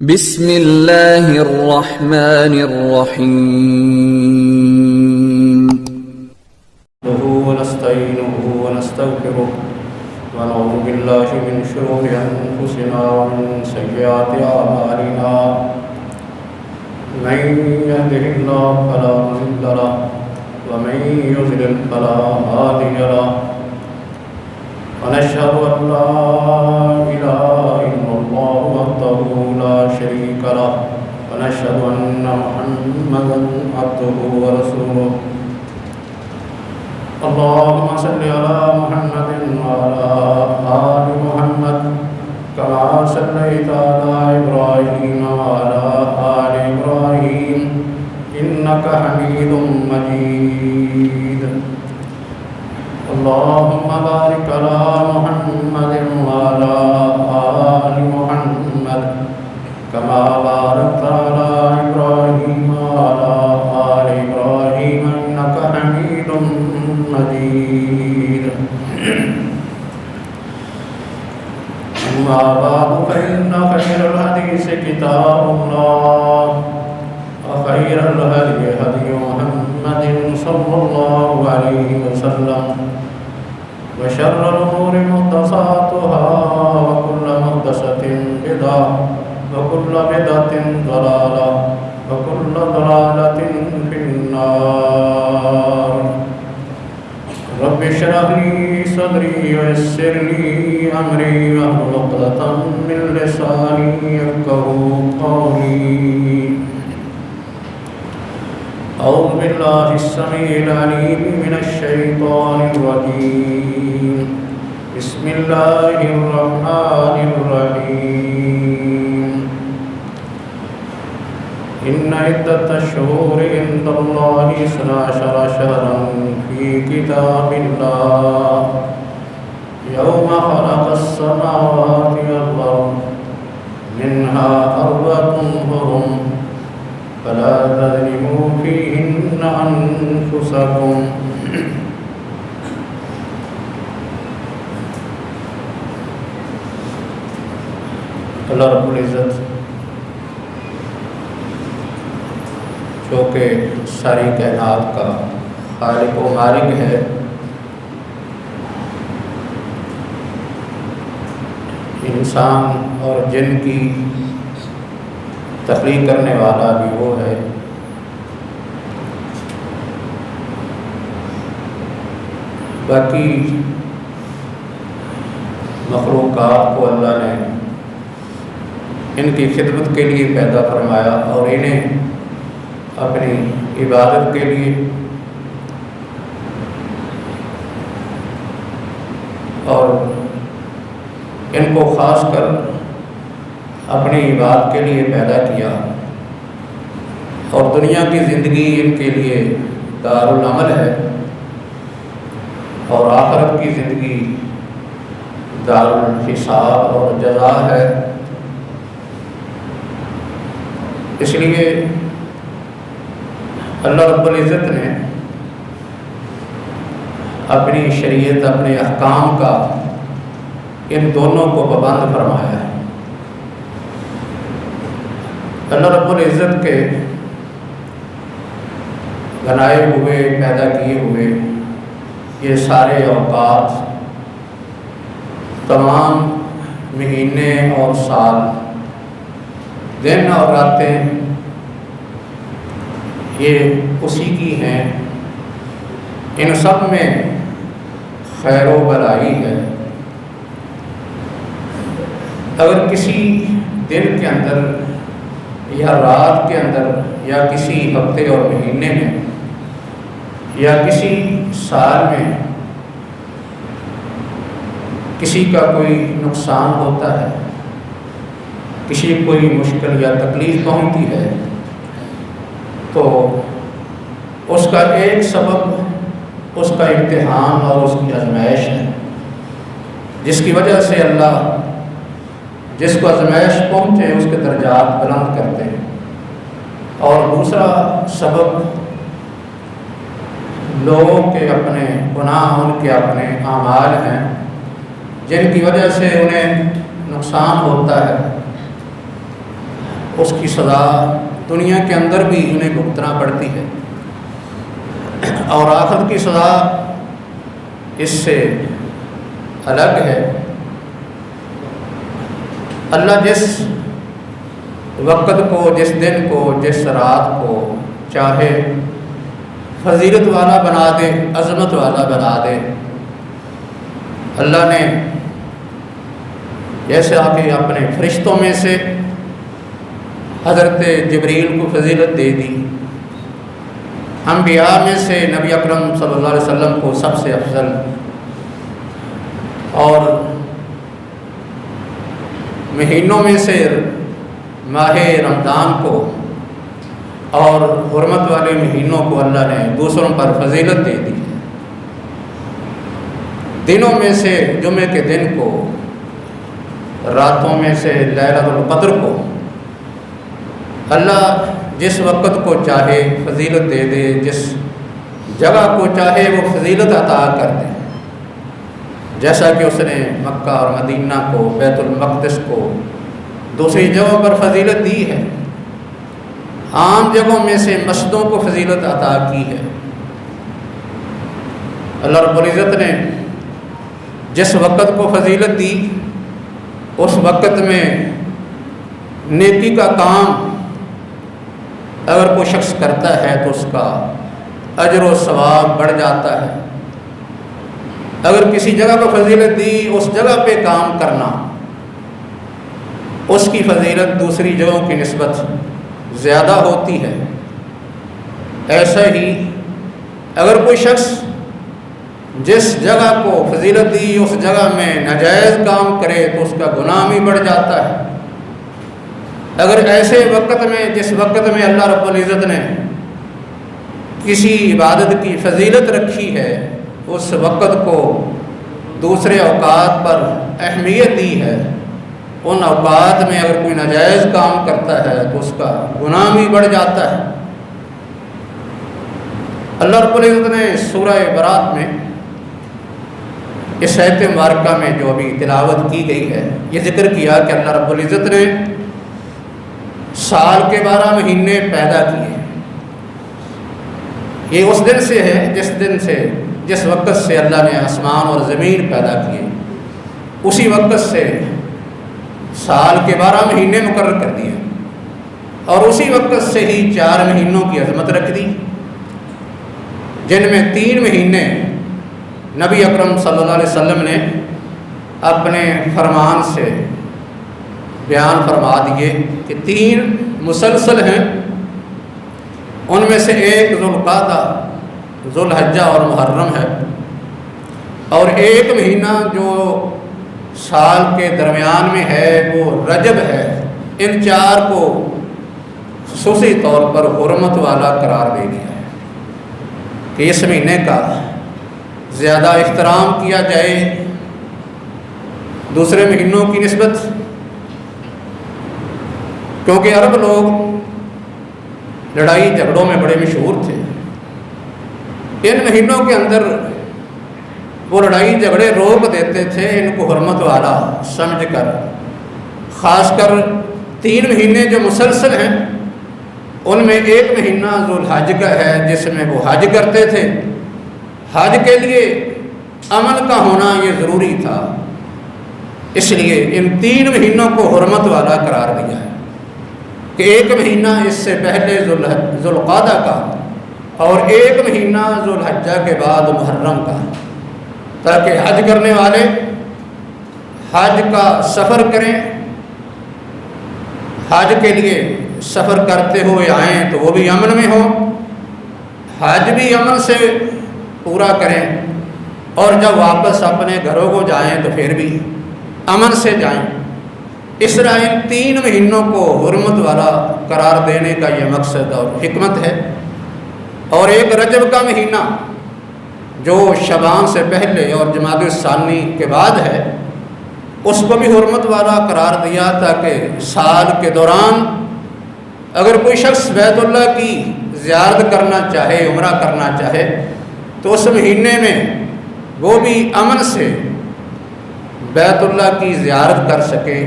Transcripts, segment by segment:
بسم اللہ الرحمن الرحیم ونستعينه ونستغفره ونعوذ بالله من شرور أنفسنا ومن سيئات أعمالنا من يهده الله فلا مضل له ومن يضلل فلا هادي له ونشهد أن لا إله إلا الله وحده لا شريك له ونشهد أن محمدا عبده ورسوله اللهم صل على محمد وعلى آل محمد كما صليت على إبراهيم وعلى آل إبراهيم إنك حميد مجيد اللهم بارك على محمد وعلى آل محمد كما باركت على إبراهيم وعلى آل إبراهيم إنك حميد مجيد أما بعد فإن خير الحديث كتاب الله وخير الهدي هدي محمد صلى الله عليه وسلم وشر الأمور محدثاتها وكل محدثة بدعة وكل بدعة ضلالة وكل ضلالة في النار رب اشرح لي صدري ويسر لي أمري واحلل عقدة من لساني يفقهوا قولي أعوذ بالله السميع العليم من الشيطان الرجيم بسم الله الرحمن الرحيم إن عدة الشهور عند الله 12 شهرا في كتاب الله يوم خلق السماوات والأرض منها 4 حرم فلا تظلموا فيهن أنفسكم اللہ رب العزت جو کہ ساری کائنات کا خالق و مالک ہے، انسان اور جن کی تخلیق کرنے والا بھی وہ ہے۔ باقی مخلوقات کو اللہ نے ان کی خدمت کے لیے پیدا فرمایا اور انہیں اپنی عبادت کے لیے اور ان کو خاص کر اپنی عبادت کے لیے پیدا کیا، اور دنیا کی زندگی ان کے لیے دارالعمل ہے اور آخرت کی زندگی دارالحساب اور جزا ہے۔ اس لیے اللہ رب العزت نے اپنی شریعت، اپنے احکام کا ان دونوں کو پابند فرمایا ہے۔ اللہ رب العزت کے بنائے ہوئے، پیدا کیے ہوئے یہ سارے اوقات، تمام مہینے اور سال، دن اور راتیں، یہ اسی کی ہیں۔ ان سب میں خیر و بھلائی ہے۔ اگر کسی دن کے اندر یا رات کے اندر یا کسی ہفتے اور مہینے میں یا کسی سال میں کسی کا کوئی نقصان ہوتا ہے، کسی کوئی مشکل یا تکلیف پہنچتی ہے، تو اس کا ایک سبب اس کا امتحان اور اس کی آزمائش ہے، جس کی وجہ سے اللہ جس کو آزمائش پہنچے اس کے درجات بلند کرتے ہیں، اور دوسرا سبب لوگوں کے اپنے گناہ، ان کے اپنے اعمال ہیں جن کی وجہ سے انہیں نقصان ہوتا ہے۔ اس کی سزا دنیا کے اندر بھی انہیں بھگتنا پڑتی ہے، اور آخرت کی سزا اس سے الگ ہے۔ اللہ جس وقت کو، جس دن کو، جس رات کو چاہے فضیلت والا بنا دے، عظمت والا بنا دے۔ اللہ نے جیسے آ کے اپنے فرشتوں میں سے حضرت جبریل کو فضیلت دے دی، انبیاء میں سے نبی اکرم صلی اللہ علیہ وسلم کو سب سے افضل، اور مہینوں میں سے ماہ رمضان کو اور حرمت والے مہینوں کو اللہ نے دوسروں پر فضیلت دے دی۔ دنوں میں سے جمعے کے دن کو، راتوں میں سے لیلۃ القدر کو اللہ جس وقت کو چاہے فضیلت دے دے، جس جگہ کو چاہے وہ فضیلت عطا کر دے، جیسا کہ اس نے مکہ اور مدینہ کو، بیت المقدس کو دوسری جگہوں پر فضیلت دی ہے۔ عام جگہوں میں سے مسجدوں کو فضیلت عطا کی ہے۔ اللہ رب العزت نے جس وقت کو فضیلت دی، اس وقت میں نیکی کا کام اگر کوئی شخص کرتا ہے تو اس کا اجر و ثواب بڑھ جاتا ہے۔ اگر کسی جگہ کو فضیلت دی، اس جگہ پہ کام کرنا، اس کی فضیلت دوسری جگہوں کی نسبت زیادہ ہوتی ہے۔ ایسا ہی اگر کوئی شخص جس جگہ کو فضیلت دی اس جگہ میں ناجائز کام کرے تو اس کا گناہ بھی بڑھ جاتا ہے۔ اگر ایسے وقت میں، جس وقت میں اللہ رب العزت نے کسی عبادت کی فضیلت رکھی ہے، اس وقت کو دوسرے اوقات پر اہمیت دی ہے، ان اوقات میں اگر کوئی ناجائز کام کرتا ہے تو اس کا گناہ بھی بڑھ جاتا ہے۔ اللہ رب العزت نے سورہ برات میں اس آیت مبارکہ میں جو ابھی تلاوت کی گئی ہے، یہ ذکر کیا کہ اللہ رب العزت نے سال کے 12 مہینے پیدا کیے۔ یہ اس دن سے ہے جس وقت سے اللہ نے آسمان اور زمین پیدا کیے، اسی وقت سے سال کے 12 مہینے مقرر کر دیے، اور اسی وقت سے ہی 4 مہینوں کی عظمت رکھ دی، جن میں 3 مہینے نبی اکرم صلی اللہ علیہ وسلم نے اپنے فرمان سے بیان فرما دیے کہ 3 مسلسل ہیں، ان میں سے ایک ذوالقعدہ، ذوالحجہ اور محرم ہے، اور ایک مہینہ جو سال کے درمیان میں ہے وہ رجب ہے۔ ان 4 کو خصوصی طور پر حرمت والا قرار دے دیا ہے کہ اس مہینے کا زیادہ احترام کیا جائے دوسرے مہینوں کی نسبت، کیونکہ عرب لوگ لڑائی جھگڑوں میں بڑے مشہور تھے۔ ان مہینوں کے اندر وہ لڑائی جھگڑے روک دیتے تھے، ان کو حرمت والا سمجھ کر۔ خاص کر 3 مہینے جو مسلسل ہیں، ان میں ایک مہینہ ذوالحج کا ہے جس میں وہ حج کرتے تھے۔ حج کے لیے امن کا ہونا یہ ضروری تھا، اس لیے ان 3 مہینوں کو حرمت والا قرار دیا ہے کہ ایک مہینہ اس سے پہلے ذوالقعدہ کا اور ایک مہینہ ذوالحجہ کے بعد محرم کا، تاکہ حج کرنے والے حج کا سفر کریں، حج کے لیے سفر کرتے ہوئے آئیں تو وہ بھی امن میں ہوں، حج بھی امن سے پورا کریں، اور جب واپس اپنے گھروں کو جائیں تو پھر بھی امن سے جائیں۔ اس طرح ان 3 مہینوں کو حرمت والا قرار دینے کا یہ مقصد اور حکمت ہے۔ اور ایک رجب کا مہینہ جو شعبان سے پہلے اور جمادی الثانی کے بعد ہے، اس کو بھی حرمت والا قرار دیا تاکہ سال کے دوران اگر کوئی شخص بیت اللہ کی زیارت کرنا چاہے، عمرہ کرنا چاہے، تو اس مہینے میں وہ بھی امن سے بیت اللہ کی زیارت کر سکے،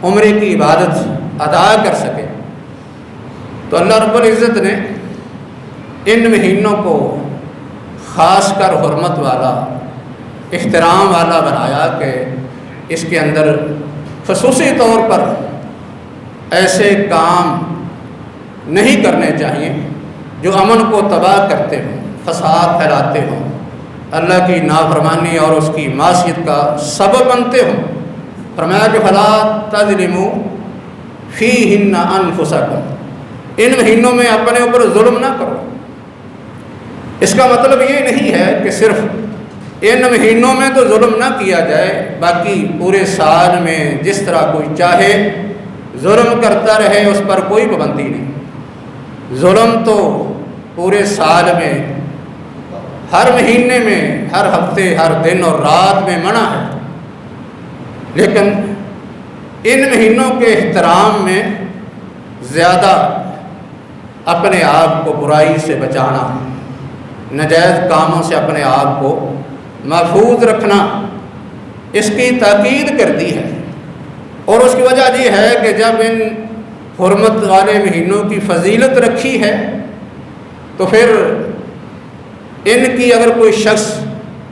عمرے کی عبادت ادا کر سکے۔ تو اللہ رب العزت نے ان مہینوں کو خاص کر حرمت والا، احترام والا بنایا کہ اس کے اندر خصوصی طور پر ایسے کام نہیں کرنے چاہیے جو امن کو تباہ کرتے ہوں، فساد پھیلاتے ہوں، اللہ کی نافرمانی اور اس کی معصیت کا سبب بنتے ہوں۔ فرمایا کہ فلا تظلموا فیہن انفسکم، ان مہینوں میں اپنے اوپر ظلم نہ کرو۔ اس کا مطلب یہ نہیں ہے کہ صرف ان مہینوں میں تو ظلم نہ کیا جائے، باقی پورے سال میں جس طرح کوئی چاہے ظلم کرتا رہے، اس پر کوئی پابندی نہیں۔ ظلم تو پورے سال میں، ہر مہینے میں، ہر ہفتے، ہر دن اور رات میں منع ہے، لیکن ان مہینوں کے احترام میں زیادہ اپنے آپ کو برائی سے بچانا، ناجائز کاموں سے اپنے آپ کو محفوظ رکھنا، اس کی تاکید کر دی ہے۔ اور اس کی وجہ یہ ہے کہ جب ان حرمت والے مہینوں کی فضیلت رکھی ہے تو پھر ان کی اگر کوئی شخص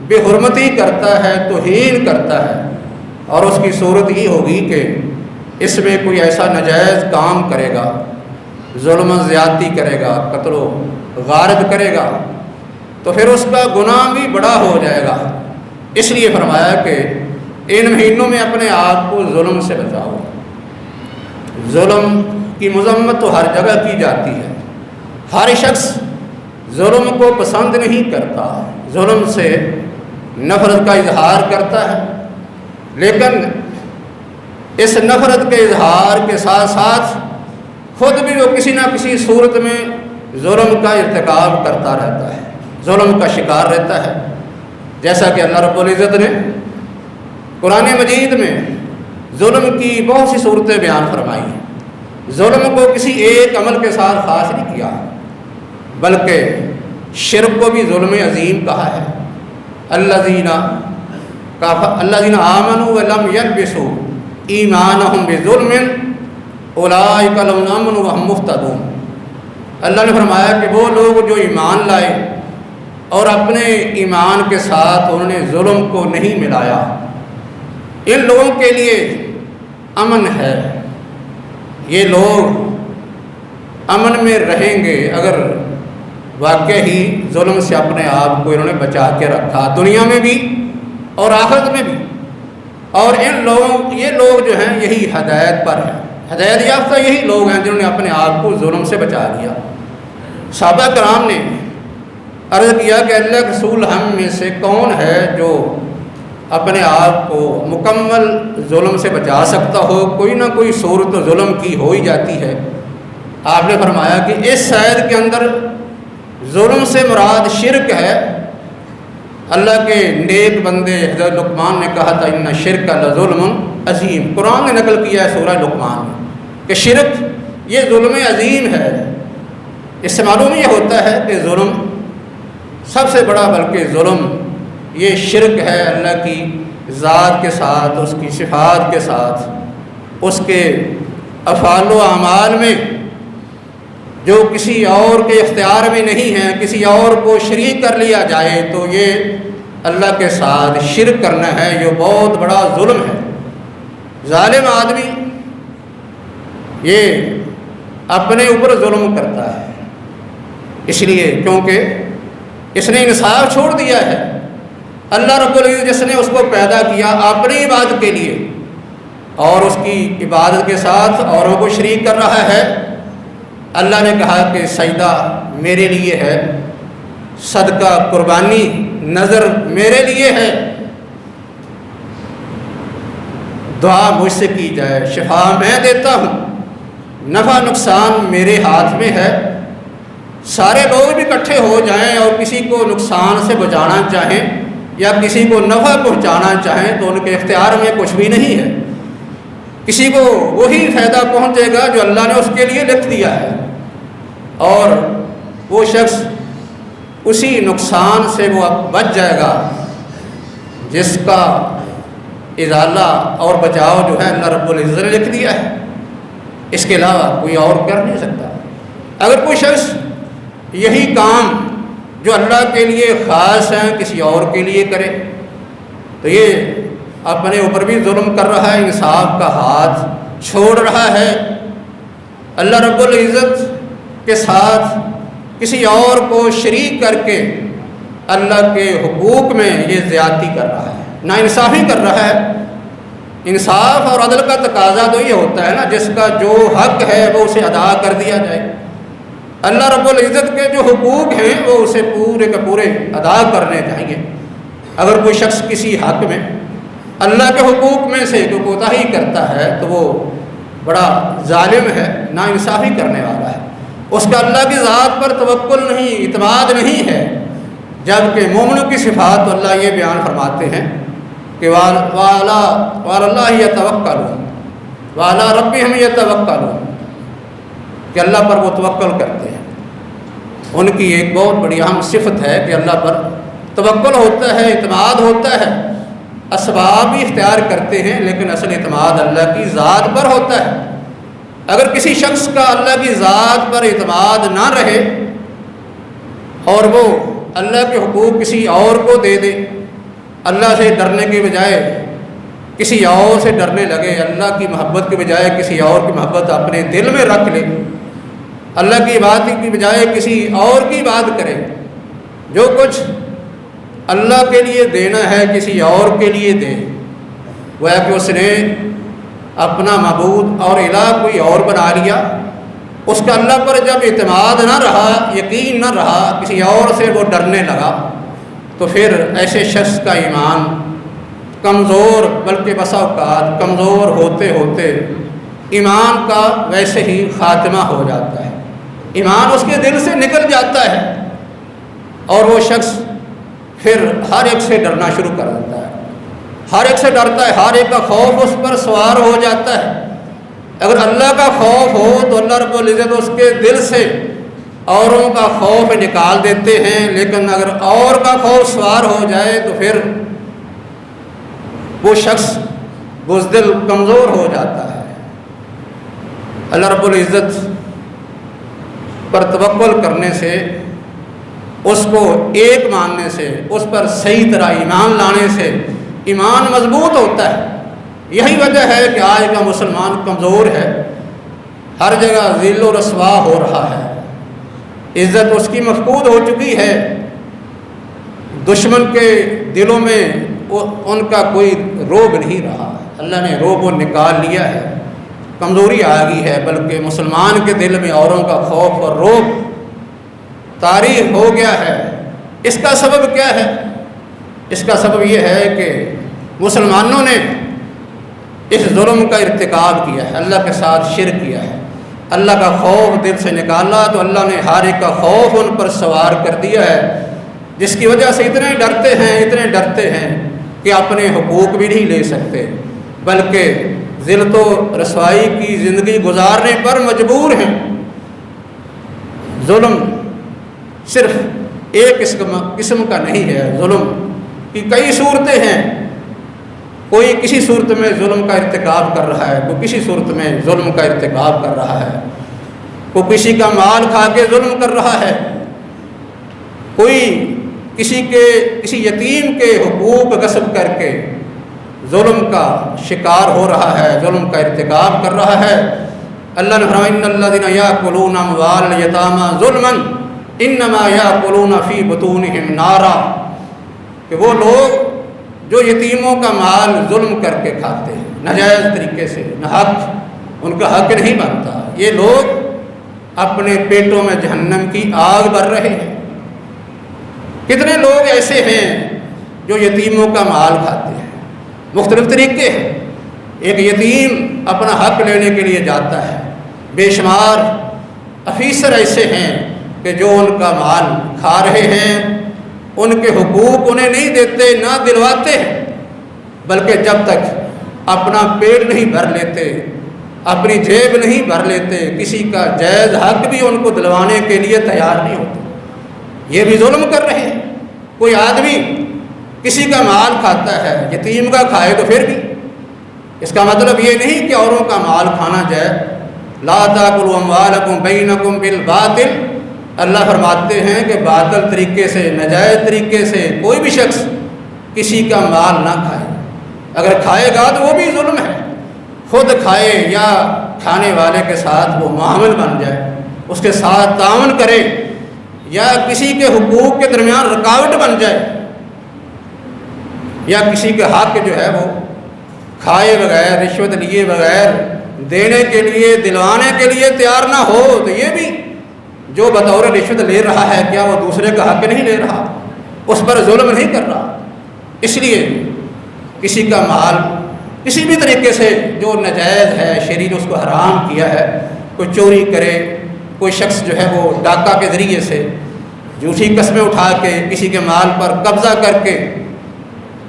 بے حرمتی کرتا ہے، توہین کرتا ہے، اور اس کی صورت یہ ہوگی کہ اس میں کوئی ایسا ناجائز کام کرے گا، ظلم و زیادتی کرے گا، قتل و غارت کرے گا، تو پھر اس کا گناہ بھی بڑا ہو جائے گا۔ اس لیے فرمایا کہ ان مہینوں میں اپنے آپ کو ظلم سے بچاؤ۔ ظلم کی مذمت تو ہر جگہ کی جاتی ہے، ہر شخص ظلم کو پسند نہیں کرتا، ظلم سے نفرت کا اظہار کرتا ہے، لیکن اس نفرت کے اظہار کے ساتھ ساتھ خود بھی وہ کسی نہ کسی صورت میں ظلم کا ارتکاب کرتا رہتا ہے، ظلم کا شکار رہتا ہے۔ جیسا کہ اللہ رب العزت نے قرآن مجید میں ظلم کی بہت سی صورتیں بیان فرمائی ہیں۔ ظلم کو کسی ایک عمل کے ساتھ خاص نہیں کیا، بلکہ شرک کو بھی ظلم عظیم کہا ہے۔ الذین آمنوا ولم یلبسوا ایمانہم بظلم اولئک لهم الامن وهم مہتدون۔ اللہ نے فرمایا کہ وہ لوگ جو ایمان لائے اور اپنے ایمان کے ساتھ انہوں نے ظلم کو نہیں ملایا، ان لوگوں کے لیے امن ہے، یہ لوگ امن میں رہیں گے اگر واقع ہی ظلم سے اپنے آپ کو انہوں نے بچا کے رکھا، دنیا میں بھی اور آخرت میں بھی۔ اور یہ لوگ جو ہیں یہی ہدایت پر ہیں، ہدایت یافتہ یہی لوگ ہیں جنہوں نے اپنے آپ کو ظلم سے بچا لیا۔ صحابہ کرام نے عرض کیا کہ اللہ کے رسول ہم میں سے کون ہے جو اپنے آپ کو مکمل ظلم سے بچا سکتا ہو؟ کوئی نہ کوئی صورت ظلم کی ہو ہی جاتی ہے۔ آپ نے فرمایا کہ اس آیت کے اندر ظلم سے مراد شرک ہے۔ اللہ کے نیک بندے حضرت لقمان نے کہا تھا ان شرک لظلم عظیم، قرآن نے نقل کیا ہے سورہ لقمان میں کہ شرک یہ ظلم عظیم ہے۔ اس سے معلوم یہ ہوتا ہے کہ ظلم سب سے بڑا، بلکہ ظلم یہ شرک ہے اللہ کی ذات کے ساتھ، اس کی صفات کے ساتھ، اس کے افعال و اعمال میں جو کسی اور کے اختیار میں نہیں ہے، کسی اور کو شریک کر لیا جائے تو یہ اللہ کے ساتھ شرک کرنا ہے، یہ بہت بڑا ظلم ہے۔ ظالم آدمی یہ اپنے اوپر ظلم کرتا ہے، اس لیے کیونکہ اس نے انصاف چھوڑ دیا ہے۔ اللہ رب العزت جس نے اس کو پیدا کیا اپنی عبادت کے لیے اور اس کی عبادت کے ساتھ اوروں کو شریک کر رہا ہے، اللہ نے کہا کہ سجدہ میرے لیے ہے، صدقہ قربانی نظر میرے لیے ہے، دعا مجھ سے کی جائے، شفا میں دیتا ہوں، نفع نقصان میرے ہاتھ میں ہے۔ سارے لوگ بھی اکٹھے ہو جائیں اور کسی کو نقصان سے بچانا چاہیں یا کسی کو نفع پہنچانا چاہیں تو ان کے اختیار میں کچھ بھی نہیں ہے۔ کسی کو وہی فائدہ پہنچے گا جو اللہ نے اس کے لیے لکھ دیا ہے، اور وہ شخص اسی نقصان سے وہ بچ جائے گا جس کا ازالہ اور بچاؤ جو ہے اللہ رب العزت نے لکھ دیا ہے۔ اس کے علاوہ کوئی اور کر نہیں سکتا۔ اگر کوئی شخص یہی کام جو اللہ کے لیے خاص ہیں کسی اور کے لیے کرے تو یہ اپنے اوپر بھی ظلم کر رہا ہے، انصاف کا ہاتھ چھوڑ رہا ہے۔ اللہ رب العزت کے ساتھ کسی اور کو شریک کر کے اللہ کے حقوق میں یہ زیادتی کر رہا ہے، ناانصافی کر رہا ہے۔ انصاف اور عدل کا تقاضا تو یہ ہوتا ہے نا، جس کا جو حق ہے وہ اسے ادا کر دیا جائے۔ اللہ رب العزت کے جو حقوق ہیں وہ اسے پورے کے پورے ادا کرنے چاہیے۔ اگر کوئی شخص کسی حق میں اللہ کے حقوق میں سے کوئی کوتاہی کرتا ہے تو وہ بڑا ظالم ہے، ناانصافی کرنے والا ہے، اس کا اللہ کی ذات پر توکل نہیں، اعتماد نہیں ہے۔ جبکہ مومنوں کی صفات تو اللہ یہ بیان فرماتے ہیں کہ وَعَلَى اللَّهِ يَتَوَكَّلُونَ وَعَلَى رَبِّهِمْ يَتَوَكَّلُونَ کہ اللہ پر وہ توکل کرتے ہیں۔ ان کی ایک بہت بڑی اہم صفت ہے کہ اللہ پر توکل ہوتا ہے، اعتماد ہوتا ہے، اسباب بھی اختیار کرتے ہیں لیکن اصل اعتماد اللہ کی ذات پر ہوتا ہے۔ اگر کسی شخص کا اللہ کی ذات پر اعتماد نہ رہے اور وہ اللہ کے حقوق کسی اور کو دے دے، اللہ سے ڈرنے کے بجائے کسی اور سے ڈرنے لگے، اللہ کی محبت کے بجائے کسی اور کی محبت اپنے دل میں رکھ لے، اللہ کی عبادت کی بجائے کسی اور کی عبادت کرے، جو کچھ اللہ کے لیے دینا ہے کسی اور کے لیے دے، گویا کہ اس نے اپنا معبود اور الہ کوئی اور بنا لیا۔ اس کا اللہ پر جب اعتماد نہ رہا، یقین نہ رہا، کسی اور سے وہ ڈرنے لگا، تو پھر ایسے شخص کا ایمان کمزور، بلکہ بسا اوقات کمزور ہوتے ہوتے ایمان کا ویسے ہی خاتمہ ہو جاتا ہے، ایمان اس کے دل سے نکل جاتا ہے اور وہ شخص پھر ہر ایک سے ڈرنا شروع کر دیتا ہے، ہر ایک سے ڈرتا ہے، ہر ایک کا خوف اس پر سوار ہو جاتا ہے۔ اگر اللہ کا خوف ہو تو اللہ رب العزت اس کے دل سے اوروں کا خوف نکال دیتے ہیں، لیکن اگر اور کا خوف سوار ہو جائے تو پھر وہ شخص بزدل کمزور ہو جاتا ہے۔ اللہ رب العزت پر توکل کرنے سے، اس کو ایک ماننے سے، اس پر صحیح طرح ایمان لانے سے ایمان مضبوط ہوتا ہے۔ یہی وجہ ہے کہ آج کا مسلمان کمزور ہے، ہر جگہ ذل و رسوا ہو رہا ہے، عزت اس کی مفقود ہو چکی ہے، دشمن کے دلوں میں ان کا کوئی روب نہیں رہا، اللہ نے روب و نکال لیا ہے، کمزوری آ گئی ہے، بلکہ مسلمان کے دل میں اوروں کا خوف اور روب طاری ہو گیا ہے۔ اس کا سبب کیا ہے؟ اس کا سبب یہ ہے کہ مسلمانوں نے اس ظلم کا ارتکاب کیا ہے، اللہ کے ساتھ شرک کیا ہے، اللہ کا خوف دل سے نکالا تو اللہ نے ہر ایک کا خوف ان پر سوار کر دیا ہے، جس کی وجہ سے اتنے ڈرتے ہیں کہ اپنے حقوق بھی نہیں لے سکتے، بلکہ ذلت و رسوائی کی زندگی گزارنے پر مجبور ہیں۔ ظلم صرف ایک قسم کا نہیں ہے، ظلم کی کئی صورتیں ہیں، کوئی کسی صورت میں ظلم کا ارتکاب کر رہا ہے، کوئی کسی صورت میں ظلم کا ارتکاب کر رہا ہے، کوئی کسی کا مال کھا کے ظلم کر رہا ہے، کوئی کسی یتیم کے حقوق غصب کر کے ظلم کا شکار ہو رہا ہے، ظلم کا ارتکاب کر رہا ہے۔ اللہ نے فرمایا ان الذین یاکلون اموال الیتامی ظلما انما یاکلون فی بطونہم نارا، کہ وہ لوگ جو یتیموں کا مال ظلم کر کے کھاتے ہیں، ناجائز طریقے سے، نہ حق، ان کا حق نہیں بنتا، یہ لوگ اپنے پیٹوں میں جہنم کی آگ بھر رہے ہیں۔ کتنے لوگ ایسے ہیں جو یتیموں کا مال کھاتے ہیں، مختلف طریقے ہیں۔ ایک یتیم اپنا حق لینے کے لیے جاتا ہے، بے شمار افیسر ایسے ہیں کہ جو ان کا مال کھا رہے ہیں، ان کے حقوق انہیں نہیں دیتے، نہ دلواتے ہیں، بلکہ جب تک اپنا پیٹ نہیں بھر لیتے، اپنی جیب نہیں بھر لیتے، کسی کا جائز حق بھی ان کو دلوانے کے لیے تیار نہیں ہوتے۔ یہ بھی ظلم کر رہے ہیں۔ کوئی آدمی کسی کا مال کھاتا ہے، یتیم کا کھائے تو پھر بھی، اس کا مطلب یہ نہیں کہ اوروں کا مال کھانا جائے، لا تاکلوا اموالکم بینکم بالباطل، اللہ فرماتے ہیں کہ باطل طریقے سے، ناجائز طریقے سے کوئی بھی شخص کسی کا مال نہ کھائے، اگر کھائے گا تو وہ بھی ظلم ہے، خود کھائے یا کھانے والے کے ساتھ وہ معامل بن جائے، اس کے ساتھ تعاون کرے یا کسی کے حقوق کے درمیان رکاوٹ بن جائے یا کسی کے حق جو ہے وہ کھائے بغیر، رشوت لیے بغیر دینے کے لیے، دلوانے کے لیے تیار نہ ہو، تو یہ بھی جو بطور رشوت لے رہا ہے کیا وہ دوسرے کا حق نہیں لے رہا، اس پر ظلم نہیں کر رہا؟ اس لیے کسی کا مال کسی بھی طریقے سے جو ناجائز ہے، شریعت نے اس کو حرام کیا ہے، کوئی چوری کرے، کوئی شخص جو ہے وہ ڈاکہ کے ذریعے سے جھوٹی قسمیں اٹھا کے کسی کے مال پر قبضہ کر کے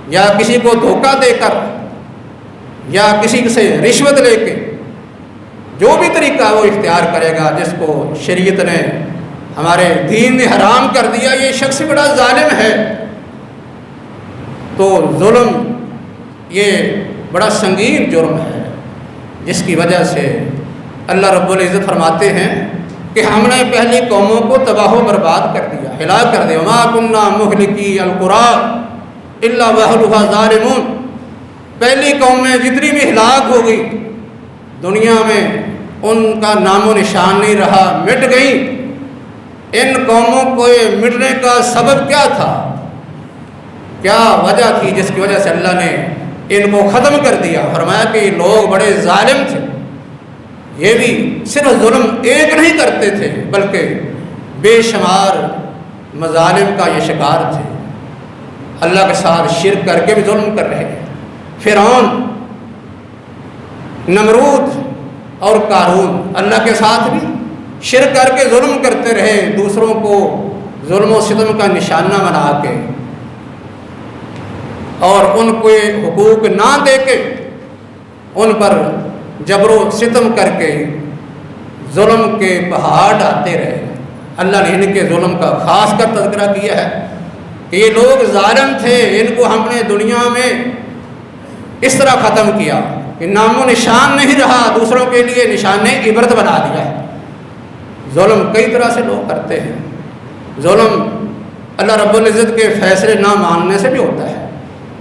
یا کسی کو دھوکہ دے کر یا کسی سے رشوت لے کے، جو بھی طریقہ وہ اختیار کرے گا جس کو شریعت نے، ہمارے دین نے حرام کر دیا، یہ شخص بڑا ظالم ہے۔ تو ظلم یہ بڑا سنگین جرم ہے، جس کی وجہ سے اللہ رب العزت فرماتے ہیں کہ ہم نے پہلی قوموں کو تباہ و برباد کر دیا، ہلاک کر دیا، وما كنا مہلکی القری الا واہلها ظالمون۔ پہلی قومیں جتنی بھی ہلاک ہو گئی دنیا میں، ان کا نام و نشان نہیں رہا، مٹ گئیں۔ ان قوموں کو مٹنے کا سبب کیا تھا، کیا وجہ تھی جس کی وجہ سے اللہ نے ان کو ختم کر دیا؟ فرمایا کہ یہ لوگ بڑے ظالم تھے، یہ بھی صرف ظلم ایک نہیں کرتے تھے بلکہ بے شمار مظالم کا یہ شکار تھے، اللہ کے ساتھ شرک کر کے بھی ظلم کر رہے ہیں۔ فرعون، نمرود اور قارون اللہ کے ساتھ بھی شرک کر کے ظلم کرتے رہے، دوسروں کو ظلم و ستم کا نشانہ بنا کے اور ان کو حقوق نہ دے کے ان پر جبر و ستم کر کے ظلم کے پہاڑ ڈالتے رہے۔ اللہ نے ان کے ظلم کا خاص کر تذکرہ کیا ہے کہ یہ لوگ ظالم تھے، ان کو ہم نے دنیا میں اس طرح ختم کیا کہ نام و نشان نہیں رہا، دوسروں کے لیے نشان عبرت بنا دیا ہے۔ ظلم کئی طرح سے لوگ کرتے ہیں، ظلم اللہ رب العزت کے فیصلے نہ ماننے سے بھی ہوتا ہے۔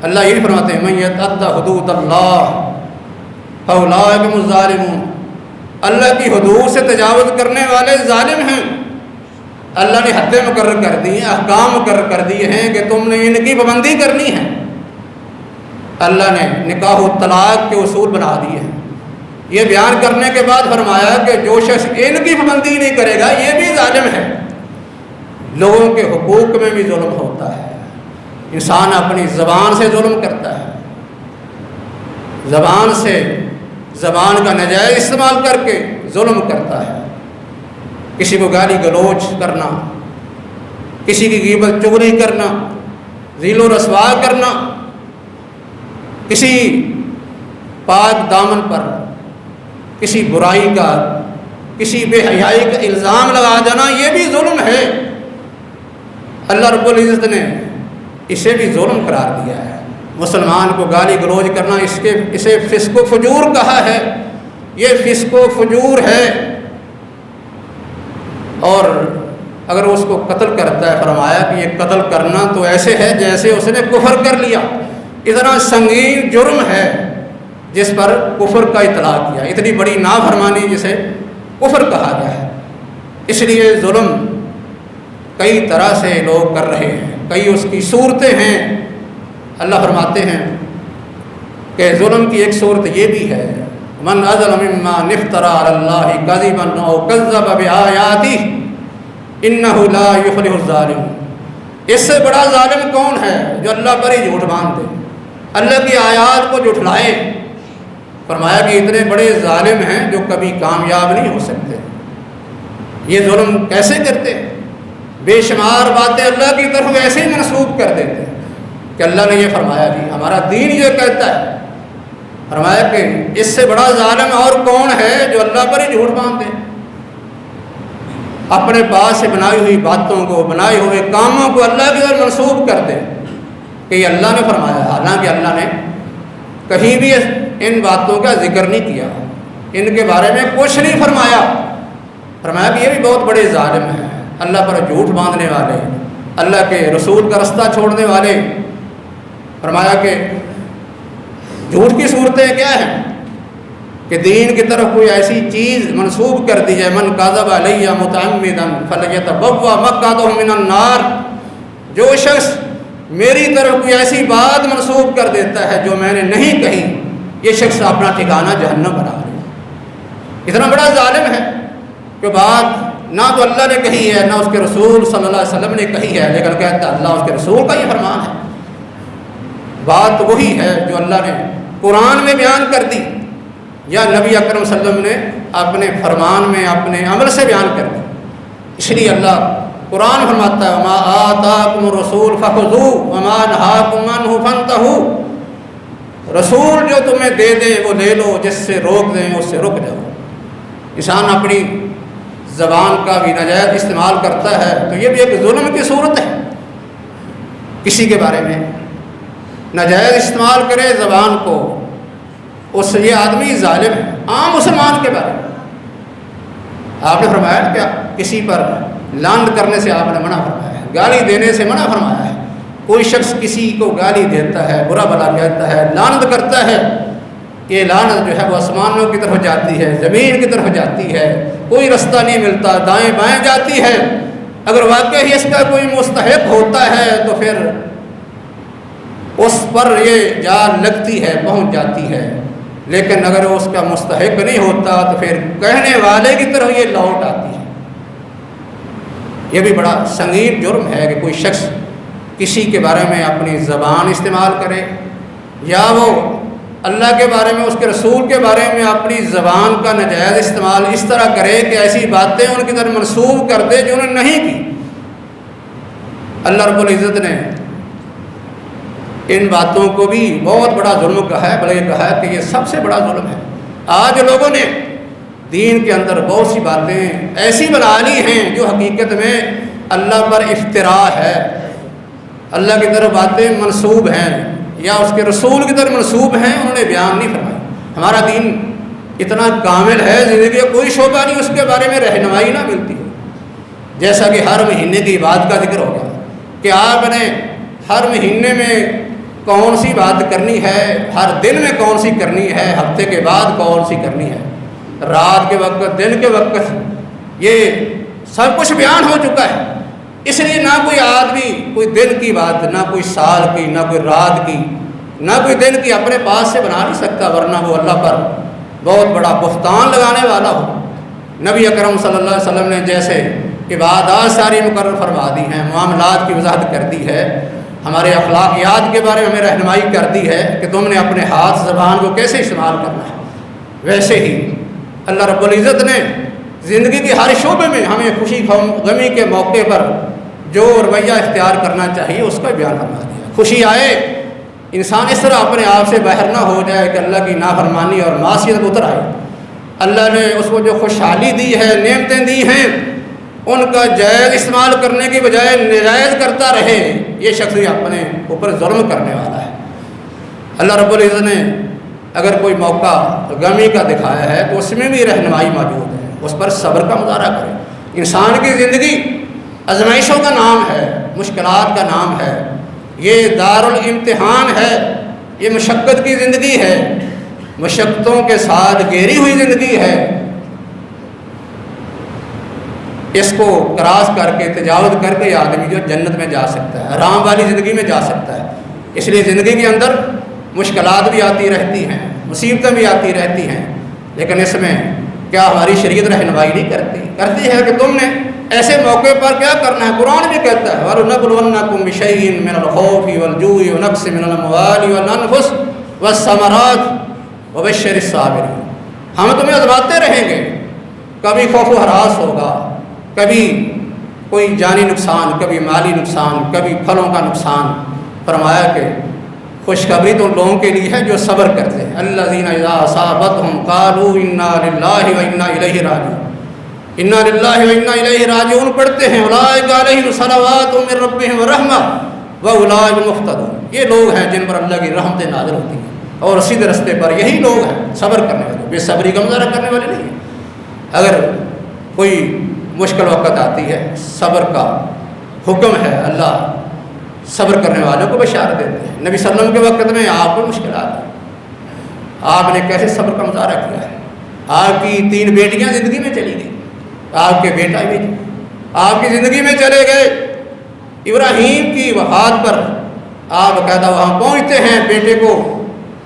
اللہ یہ فرماتے ہیں من یتعد حدود اللہ فاولئک هم الظالمون، اللہ کی حدود سے تجاوز کرنے والے ظالم ہیں۔ اللہ نے حدیں مقرر کر دی ہیں، احکام مقرر کر دیے ہیں کہ تم نے ان کی پابندی کرنی ہے۔ اللہ نے نکاح و طلاق کے اصول بنا دیے ہیں، یہ بیان کرنے کے بعد فرمایا کہ جو شخص ان کی پابندی نہیں کرے گا یہ بھی ظالم ہے۔ لوگوں کے حقوق میں بھی ظلم ہوتا ہے، انسان اپنی زبان سے ظلم کرتا ہے، زبان سے، زبان کا ناجائز استعمال کر کے ظلم کرتا ہے، کسی کو گالی گلوچ کرنا، کسی کی غیبت چغلی کرنا، ذیل و رسوا کرنا، کسی پاک دامن پر کسی برائی کا، کسی بے حیائی کا الزام لگا دینا، یہ بھی ظلم ہے۔ اللہ رب العزت نے اسے بھی ظلم قرار دیا ہے۔ مسلمان کو گالی گلوچ کرنا، اسے فسق و فجور کہا ہے، یہ فسق و فجور ہے۔ اور اگر اس کو قتل کرتا ہے، فرمایا کہ یہ قتل کرنا تو ایسے ہے جیسے اس نے کفر کر لیا، اتنا سنگین جرم ہے جس پر کفر کا اطلاق کیا، اتنی بڑی نافرمانی جسے کفر کہا گیا ہے۔ اس لیے ظلم کئی طرح سے لوگ کر رہے ہیں، کئی اس کی صورتیں ہیں۔ اللہ فرماتے ہیں کہ ظلم کی ایک صورت یہ بھی ہے من اظلم ممن افترى على الله كذبا او كذب بآياته انه لا يفلح الظالمون۔ اس سے بڑا ظالم کون ہے جو اللہ پر ہی جھوٹ باندھ دے، اللہ کی آیات کو جھٹلائے۔ فرمایا کہ اتنے بڑے ظالم ہیں جو کبھی کامیاب نہیں ہو سکتے۔ یہ ظلم کیسے کرتے ہیں؟ بے شمار باتیں اللہ کی طرف ایسے ہی منسوب کر دیتے ہیں کہ اللہ نے یہ فرمایا، جی ہمارا دین یہ کہتا ہے۔ فرمایا کہ اس سے بڑا ظالم اور کون ہے جو اللہ پر ہی جھوٹ باندھ دے، اپنے پاس سے بنائی ہوئی باتوں کو، بنائے ہوئے کاموں کو اللہ کی طرف منسوب کر دے کہ یہ اللہ نے فرمایا، حالانکہ اللہ نے کہیں بھی ان باتوں کا ذکر نہیں کیا۔ ان کے بارے میں کچھ نہیں فرمایا. فرمایا کہ یہ بھی بہت بڑے ظالم ہیں، اللہ پر جھوٹ باندھنے والے، اللہ کے رسول کا رستہ چھوڑنے والے. فرمایا کہ جھوٹ کی صورتیں کیا ہیں کہ دین کی طرف کوئی ایسی چیز منسوب کر دی جائے. من کذب علی متعمدا فلیتبوأ مقعدہ من النار. جو شخص میری طرف کوئی ایسی بات منسوب کر دیتا ہے جو میں نے نہیں کہی، یہ شخص اپنا ٹھکانہ جہنم بنا لے. اتنا بڑا ظالم ہے کہ بات نہ تو اللہ نے کہی ہے نہ اس کے رسول صلی اللہ علیہ وسلم نے کہی ہے، لیکن کہتا ہے اللہ اس کے رسول کا یہ فرمان ہے. بات تو وہی ہے جو اللہ نے قرآن میں بیان کر دی یا نبی اکرم صلی اللہ علیہ وسلم نے اپنے فرمان میں اپنے عمل سے بیان کر دی. اس لیے اللہ قرآن فرماتا ہے وما آتاکم الرسول فخذوہ وما نہاکم عنہ فانتہوا. رسول جو تمہیں دے دیں وہ لے لو، جس سے روک دیں اس سے رک جاؤ. انسان اپنی زبان کا بھی ناجائز استعمال کرتا ہے تو یہ بھی ایک ظلم کی صورت ہے. کسی کے بارے میں ناجائز استعمال کرے زبان کو، اس یہ آدمی ظالم ہے. عام مسلمان کے بارے میں آپ نے فرمایا کیا کسی پر لعنت کرنے سے آپ نے منع فرمایا ہے، گالی دینے سے منع فرمایا ہے. کوئی شخص کسی کو گالی دیتا ہے، برا بھلا کہتا ہے، لعنت کرتا ہے، یہ لعنت جو ہے وہ آسمانوں کی طرف جاتی ہے، زمین کی طرف جاتی ہے، کوئی رستہ نہیں ملتا، دائیں بائیں جاتی ہے. اگر واقعی اس کا کوئی مستحق ہوتا ہے تو پھر اس پر یہ جان لگتی ہے، پہنچ جاتی ہے. لیکن اگر اس کا مستحق نہیں ہوتا تو پھر کہنے والے کی طرف یہ لوٹ آتی ہے. یہ بھی بڑا سنگین جرم ہے کہ کوئی شخص کسی کے بارے میں اپنی زبان استعمال کرے یا وہ اللہ کے بارے میں اس کے رسول کے بارے میں اپنی زبان کا ناجائز استعمال اس طرح کرے کہ ایسی باتیں ان کی طرف منسوب کر دے جو انہوں نے نہیں کی. اللہ رب العزت نے ان باتوں کو بھی بہت بڑا ظلم کہا ہے، بلکہ کہا ہے کہ یہ سب سے بڑا ظلم ہے. آج لوگوں نے دین کے اندر بہت سی باتیں ایسی بنا لی ہیں جو حقیقت میں اللہ پر افتراء ہے، اللہ کی طرف باتیں منسوب ہیں یا اس کے رسول کی طرف منسوب ہیں، انہوں نے بیان نہیں فرمائی. ہمارا دین اتنا کامل ہے، زندگی کا کوئی شعبہ نہیں اس کے بارے میں رہنمائی نہ ملتی ہو. جیسا کہ ہر مہینے کی بات کا ذکر ہوگا کہ آپ نے ہر مہینے میں کون سی بات کرنی ہے، ہر دن میں کون سی کرنی ہے، ہفتے کے بعد کون سی کرنی ہے، رات کے وقت دن کے وقت، یہ سب کچھ بیان ہو چکا ہے. اس لیے نہ کوئی آدمی کوئی دن کی بات، نہ کوئی سال کی، نہ کوئی رات کی، نہ کوئی دن کی اپنے پاس سے بنا نہیں سکتا، ورنہ وہ اللہ پر بہت بڑا بہتان لگانے والا ہو. نبی اکرم صلی اللہ علیہ وسلم نے جیسے عبادات ساری مقرر فرما دی ہیں، معاملات کی وضاحت کر دی ہے، ہمارے اخلاقیات کے بارے میں ہمیں رہنمائی کر دی ہے کہ تم نے اپنے ہاتھ زبان کو کیسے استعمال کرنا ہے، ویسے ہی اللہ رب العزت نے زندگی کے ہر شعبے میں ہمیں خوشی غمی کے موقع پر جو رویہ اختیار کرنا چاہیے اس کا بیان فرما دیا. خوشی آئے انسان اس طرح اپنے آپ سے باہر نہ ہو جائے کہ اللہ کی نافرمانی اور معصیت اتر آئے. اللہ نے اس کو جو خوشحالی دی ہے، نعمتیں دی ہیں، ان کا جائز استعمال کرنے کی بجائے ناجائز کرتا رہے، یہ شخص اپنے اوپر ظلم کرنے والا ہے. اللہ رب العزت نے اگر کوئی موقع غمی کا دکھایا ہے تو اس میں بھی رہنمائی موجود ہے، اس پر صبر کا مظاہرہ کرے. انسان کی زندگی آزمائشوں کا نام ہے، مشکلات کا نام ہے، یہ دارالامتحان ہے، یہ مشقت کی زندگی ہے، مشقتوں کے ساتھ گھیری ہوئی زندگی ہے. اس کو کراس کر کے تجاوز کر کے آدمی جو جنت میں جا سکتا ہے، آرام والی زندگی میں جا سکتا ہے. اس لیے زندگی کے اندر مشکلات بھی آتی رہتی ہیں، مصیبتیں بھی آتی رہتی ہیں، لیکن اس میں کیا ہماری شریعت رہنمائی نہیں کرتی ہے کہ تم نے ایسے موقع پر کیا کرنا ہے. قرآن بھی کہتا ہے وَلَنَبْلُوَنَّكُمْ بِشَيْءٍ مِّنَ الْخَوْفِ وَالْجُوعِ وَنَقْصٍ مِّنَ الْأَمْوَالِ وَالْأَنفُسِ وَالثَّمَرَاتِ وَبَشِّرِ الصَّابِرِينَ. ہم تمہیں آزماتے رہیں گے، کبھی خوف و ہراس ہوگا، کبھی کوئی جانی نقصان، کبھی مالی نقصان، کبھی پھلوں کا نقصان. فرمایا کہ خوشخبری تو لوگوں کے لیے ہے جو صبر کرتے ہیں. الذین اذا اصابتهم قالوا انا للہ وانا الیہ راجعون. انا للہ وانا الیہ راجعون پڑھتے ہیں اولئک علیہم صلوات من ربہم ورحمہ واولئک مہتدون. یہ لوگ ہیں جن پر اللہ کی رحمتیں نازل ہوتی ہیں. اور سیدھے راستے پر یہی لوگ ہیں صبر کرنے والے، بے صبری کا مظاہرہ کرنے والے نہیں ہیں۔ اگر کوئی مشکل وقت آتی ہے، صبر کا حکم ہے، اللہ صبر کرنے والوں کو بشارت دیتے ہیں۔ نبی صلی اللہ علیہ وسلم کے وقت میں آپ کو مشکلات ہیں، آپ نے کیسے صبر کا مظاہرہ کیا ہے۔ آپ کی 3 بیٹیاں زندگی میں چلی گئی، آپ کے بیٹا بھی آپ کی زندگی میں چلے گئے۔ ابراہیم کی وفات پر آپ باقاعدہ وہاں پہنچتے ہیں، بیٹے کو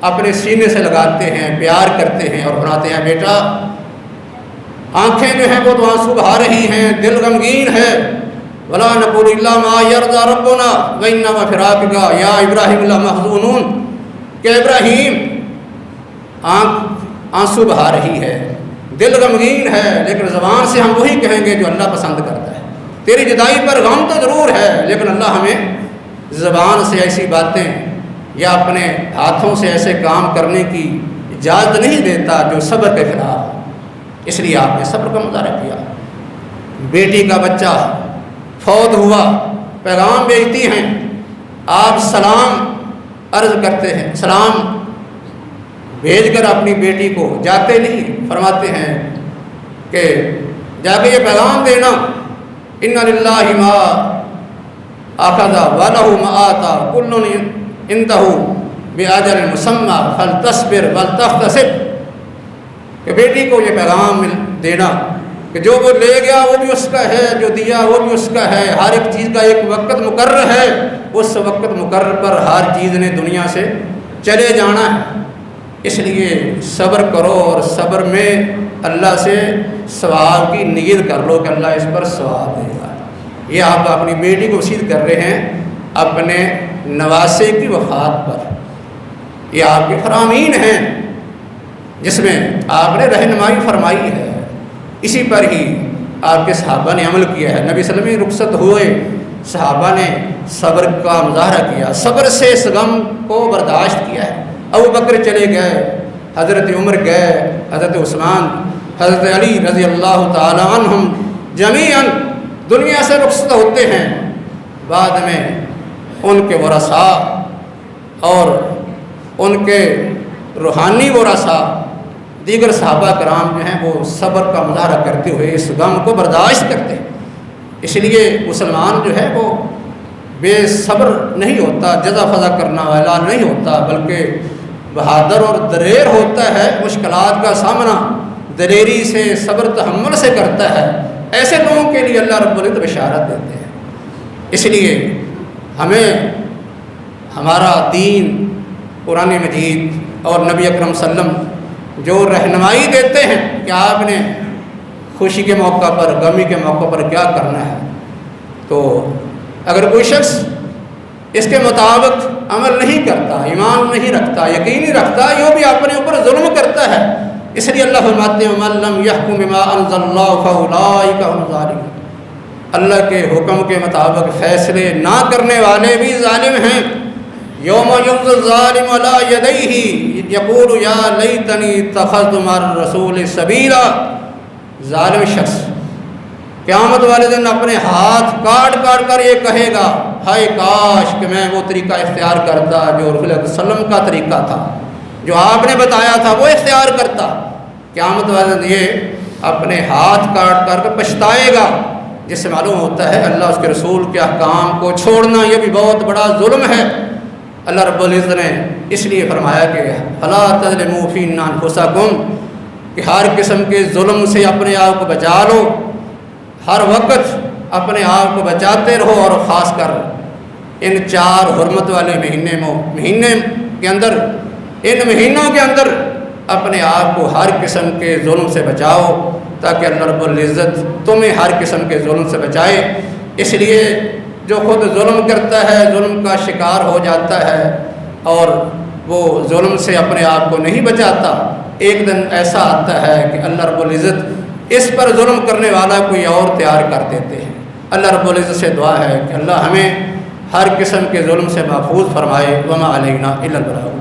اپنے سینے سے لگاتے ہیں، پیار کرتے ہیں اور بناتے ہیں بیٹا۔ آنکھیں جو ہیں وہ تو آنسو بہا رہی ہیں، دل غمگین ہے۔ ولا نقول الا ما يرضى ربنا وانما فراقك یا ابراہیم لمحزونون، کہ ابراہیم آنسو بہا رہی ہے، دل غمگین ہے، لیکن زبان سے ہم وہی کہیں گے جو اللہ پسند کرتا ہے۔ تیری جدائی پر غم تو ضرور ہے، لیکن اللہ ہمیں زبان سے ایسی باتیں یا اپنے ہاتھوں سے ایسے کام کرنے کی اجازت نہیں دیتا جو صبر کے خلاف ہو۔ اس لیے آپ نے صبر کا مظاہرہ کیا۔ بیٹی کا بچہ فوت ہوا، پیغام بھیجتی ہیں، آپ سلام عرض کرتے ہیں، سلام بھیج کر اپنی بیٹی کو جاتے نہیں، فرماتے ہیں کہ جا کے یہ پیغام دینا، ان للہ ما اخذ ولہ ما آتا کل عنده باجل مسمى فلتصبر ولتحتسب، کہ بیٹی کو یہ پیغام دینا کہ جو وہ لے گیا وہ بھی اس کا ہے، جو دیا وہ بھی اس کا ہے، ہر ایک چیز کا ایک وقت مقرر ہے، اس وقت مقرر پر ہر چیز نے دنیا سے چلے جانا ہے۔ اس لیے صبر کرو اور صبر میں اللہ سے ثواب کی نیت کر لو کہ اللہ اس پر ثواب دے گا۔ یہ آپ اپنی بیٹی کو وصیت کر رہے ہیں اپنے نواسے کی وفات پر، یہ آپ کے فرامین ہیں جس میں آپ نے رہنمائی فرمائی ہے، اسی پر ہی آپ کے صحابہ نے عمل کیا ہے۔ نبی صلی اللہ علیہ وسلم رخصت ہوئے، صحابہ نے صبر کا مظاہرہ کیا، صبر سے اس غم کو برداشت کیا ہے۔ ابو بکر چلے گئے، حضرت عمر گئے، حضرت عثمان، حضرت علی رضی اللہ تعالی عنہم جمیعاً دنیا سے رخصت ہوتے ہیں۔ بعد میں ان کے ورثاء اور ان کے روحانی ورثاء دیگر صحابہ کرام جو ہیں وہ صبر کا مظاہرہ کرتے ہوئے اس غم کو برداشت کرتے ہیں۔ اس لیے مسلمان جو ہے وہ بے صبر نہیں ہوتا، جزا فضا کرنا والا نہیں ہوتا، بلکہ بہادر اور دلیر ہوتا ہے، مشکلات کا سامنا دلیری سے، صبر تحمل سے کرتا ہے۔ ایسے لوگوں کے لیے اللہ رب العزت بشارت دیتے ہیں۔ اس لیے ہمیں ہمارا دین، قرآن مجید اور نبی اکرم صلی اللہ علیہ وسلم جو رہنمائی دیتے ہیں کہ آپ نے خوشی کے موقع پر، غمی کے موقع پر کیا کرنا ہے، تو اگر کوئی شخص اس کے مطابق عمل نہیں کرتا، ایمان نہیں رکھتا، یقین نہیں رکھتا، یہ بھی اپنے اوپر ظلم کرتا ہے۔ اس لیے اللہ فرماتے ہیں وَمَن لَّمْ يَحْكُم بِمَا أَنزَلَ اللَّهُ فَأُولَٰئِكَ هُمُ الظَّالِمُونَ، اللہ کے حکم کے مطابق فیصلے نہ کرنے والے بھی ظالم ہیں۔ یوم یعض الظالم علی یدیہ یقول یا لیتنی اتخذت مع الرسول سبیلا، ظالم شخص قیامت والے دن اپنے ہاتھ کاٹ کاٹ کر یہ کہے گا، ہائے کاش کہ میں وہ طریقہ اختیار کرتا جو رسول اللہ صلی اللہ علیہ وسلم کا طریقہ تھا، جو آپ نے بتایا تھا وہ اختیار کرتا۔ قیامت والے دن یہ اپنے ہاتھ کاٹ کر کے پچھتائے گا، جس سے معلوم ہوتا ہے اللہ اس کے رسول کے احکام کو چھوڑنا یہ بھی بہت بڑا ظلم ہے۔ اللہ رب العزت نے اس لیے فرمایا کہ فلا تظلموا فی انفسکم، کہ ہر قسم کے ظلم سے اپنے آپ کو بچا لو، ہر وقت اپنے آپ کو بچاتے رہو، اور خاص کر ان 4 حرمت والے مہینے کے اندر، ان مہینوں کے اندر اپنے آپ کو ہر قسم کے ظلم سے بچاؤ، تاکہ اللہ رب العزت تمہیں ہر قسم کے ظلم سے بچائے۔ اس لیے جو خود ظلم کرتا ہے، ظلم کا شکار ہو جاتا ہے اور وہ ظلم سے اپنے آپ کو نہیں بچاتا، ایک دن ایسا آتا ہے کہ اللہ رب العزت اس پر ظلم کرنے والا کوئی اور تیار کر دیتے ہیں۔ اللہ رب العزت سے دعا ہے کہ اللہ ہمیں ہر قسم کے ظلم سے محفوظ فرمائے۔ وما علینا الا البلاغ۔